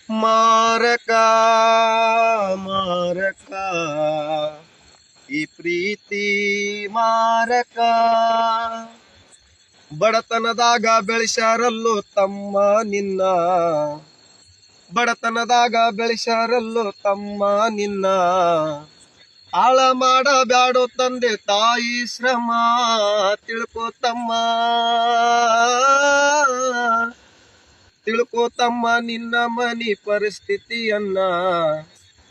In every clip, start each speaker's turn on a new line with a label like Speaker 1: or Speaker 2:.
Speaker 1: ಮಾರಕ ಮಾರಕ ಈ ಪ್ರೀತಿ ಮಾರಕ ಬಡತನದಾಗ ಬೆಳೆಸ್ಯಾರಲ್ಲೋ ತಮ್ಮ ನಿನ್ನ ಬಡತನದಾಗ ಬೆಳೆಸ್ಯಾರಲ್ಲೋ ತಮ್ಮ ನಿನ್ನ ಆಳ ಮಾಡಬ್ಯಾಡೋ ತಂದೆ ತಾಯಿ ಶ್ರಮ ತಿಳ್ಕೋತಮ್ಮ ತಿಳ್ಕೋತಮ್ಮ ನಿನ್ನ ಮನಿ ಪರಿಸ್ಥಿತಿಯನ್ನ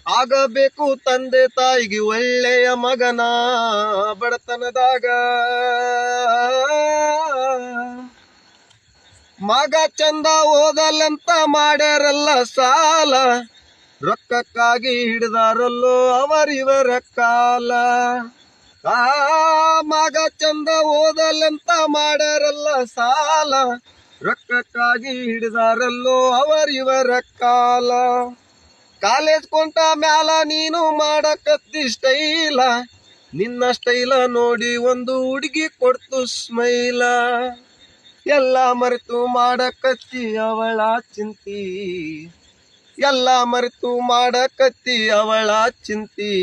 Speaker 1: ಆಗಬೇಕು ತಂದೆ ತಾಯಿಗೆ ಒಳ್ಳೆಯ ಮಗನ ಬಡತನದಾಗ ಮಗ ಚಂದ ಓದಲಂತ ಮಾಡ್ಯಾರಲ್ಲ ಸಾಲ ರೊಕ್ಕಕ್ಕಾಗಿ ಹಿಡ್ದಾರಲ್ಲೋ ಅವರಿವರ ಕಾಲ ಮಗ ಚಂದ ಓದಲಂತ ಮಾಡ್ಯಾರಲ್ಲ ಸಾಲ ರೊಕ್ಕಕ್ಕಾಗಿ ಹಿಡ್ದಾರಲ್ಲೋ ಅವರಿವರ ಕಾಲ ಕಾಲೇಜ್ ಕೊಂಟ ಮ್ಯಾಲ ನೀನು ಮಾಡಕತ್ತಿ ಸ್ಟೈಲ ನಿನ್ನ ಸ್ಟೈಲ ನೋಡಿ ಒಂದು ಹುಡುಗಿ ಕೊಡ್ತು ಸ್ಮೈಲ ಎಲ್ಲ ಮರೆತು ಮಾಡಕತ್ತಿ ಅವಳ ಚಿಂತಿ ಎಲ್ಲ ಮರೆತು ಮಾಡಕತ್ತಿ ಅವಳ ಚಿಂತಿ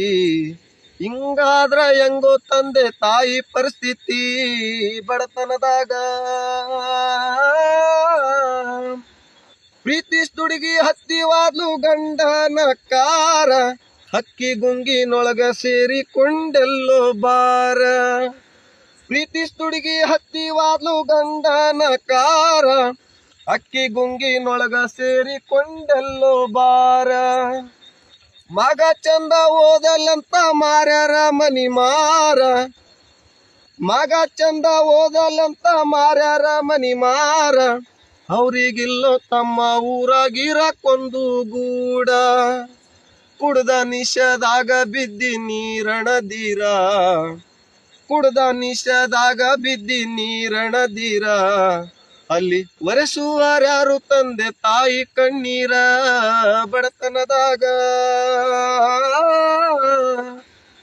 Speaker 1: ಹಿಂಗಾದ್ರ ಹೆಂಗೋ ತಂದೆ ತಾಯಿ ಪರಿಸ್ಥಿತಿ ಬಡತನದಾಗ ಪ್ರೀತಿಸ್ ಹುಡುಗಿ ಹತ್ತಿವಾದ್ಲು ಗಂಡನ ಕಾರ ಹಕ್ಕಿ ಗುಂಗಿನೊಳಗ ಸೇರಿಕೊಂಡೆಲ್ಲೋ ಬಾರ ಪ್ರೀತಿಸ್ ಹುಡುಗಿ ಹತ್ತಿವಾದ್ಲು ಗಂಡನ ಕಾರ ಅಕ್ಕಿ ಗುಂಗಿನೊಳಗ ಸೇರಿಕೊಂಡೆಲ್ಲೋ ಬಾರ ಮಗ ಚಂದ ಓದಲಂತ ಮಾರ್ಯಾರ ಮನಿ ಮಾರ ಮಗ ಚಂದ ಓದಲಂತ ಮಾರ್ಯಾರ ಮನಿ ಮಾರ ಅವ್ರಿಗಿಲ್ಲೋ ತಮ್ಮ ಊರಾಗಿರಕೊಂದು ಗೂಡ ಕುಡ್ದ ನಿಷದಾಗ ಬಿದ್ದಿ ನೀರಣದೀರ ಕುಡ್ದ ನಿಷದಾಗ ಬಿದ್ದಿ ನೀರಣದೀರ ಅಲ್ಲಿ ಒರೆಸುವರ್ಯಾರು ತಂದೆ ತಾಯಿ ಕಣ್ಣೀರ ಬಡತನದಾಗ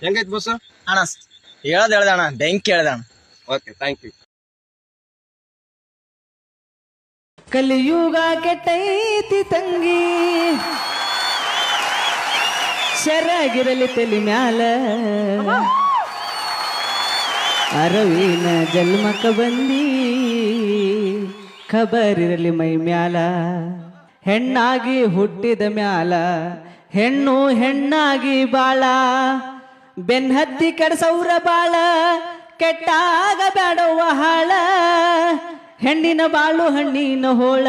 Speaker 1: ಹೆಂಗೈತ್ ಬಸ್
Speaker 2: ಅಣ್ಣ ಹೇಳ್ದಣ್ಣ ಬೆಂಕಿ ಹೇಳ್ದಣ್ಣ.
Speaker 1: Okay thank you.
Speaker 3: ಕಲಿಯುಗ ಕೆಟ್ಟೈತಿ ತಂಗಿ ಶರಾಗಿರಲಿ ತಲಿ ಮ್ಯಾಲ ಅರವಿನ ಜನ್ಮಕ್ಕ ಬಂದಿ ಖಬರಿರಲಿ ಮೈ ಮ್ಯಾಲ ಹೆಣ್ಣಾಗಿ ಹುಟ್ಟಿದ ಮ್ಯಾಲ ಹೆಣ್ಣು ಹೆಣ್ಣಾಗಿ ಬಾಳ ಬೆನ್ಹತ್ತಿ ಕಡಸೌರ ಬಾಳ ಕೆಟ್ಟಾಗ ಬ್ಯಾಡವ್ವ ಹಾಳ ಹೆಣ್ಣಿನ ಬಾಳು ಹಣ್ಣಿನ ಹೋಳ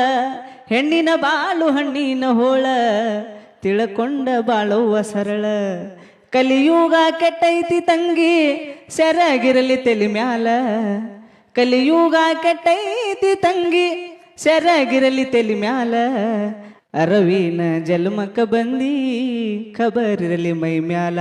Speaker 3: ಹೆಣ್ಣಿನ ಬಾಳು ಹಣ್ಣಿನ ಹೋಳ ತಿಳ್ಕೊಂಡ ಬಾಳುವ ಸರಳ ಕಲಿಯುಗ ಕೆಟ್ಟೈತಿ ತಂಗಿ ಸೆರಗಿರಲಿ ತಲಿ ಮ್ಯಾಲ ಕಲಿಯುಗ ಕೆಟ್ಟೈತಿ ತಂಗಿ ಸೆರಗಿರಲಿ ತಲಿ ಮ್ಯಾಲ ಅರವಿನ ಜನ್ಮಕ್ಕ ಬಂದಿ ಖಬರಿರಲಿ ಮೈ ಮ್ಯಾಲ.